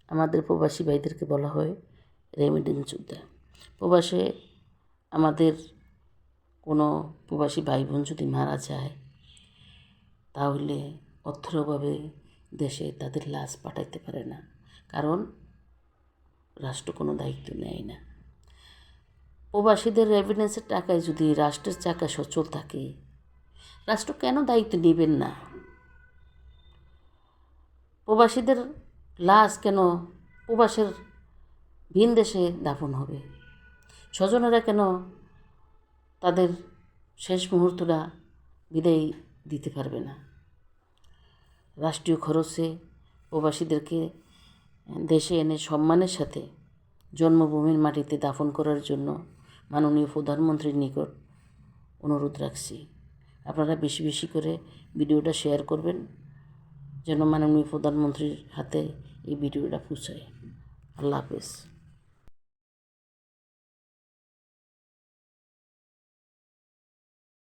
আমাদের প্রবাসী ভাইদেরকে বলা হয় রেমিটেন্স যোদ্ধা। প্রবাসে আমাদের কোনো প্রবাসী ভাই বোন যদি মারা যায় তাহলে অর্থের অভাবে দেশে তাদের লাশ পাঠাইতে পারে না, কারণ রাষ্ট্র কোনো দায়িত্ব নেয় না। প্রবাসীদের রেমিটেন্সের টাকায় যদি রাষ্ট্রের চাকা সচল থাকে, রাষ্ট্র কেন দায়িত্ব নেবেন না? প্রবাসীদের লাশ কেন প্রবাসের ভিন দেশে দাফন হবে? স্বজনেরা কেন তাদের শেষ মুহূর্তটা বিদায় দিতে পারবে না? রাষ্ট্রীয় খরচে প্রবাসীদেরকে দেশে এনে সম্মানের সাথে জন্মভূমির মাটিতে দাফন করার জন্য মাননীয় প্রধানমন্ত্রীর নিকট অনুরোধ রাখছি। আপনারা বেশি বেশি করে ভিডিওটা শেয়ার করবেন যেন মাননীয় প্রধানমন্ত্রীর হাতে এই ভিডিওটা পৌঁছায়। আল্লাহ হাফেজ।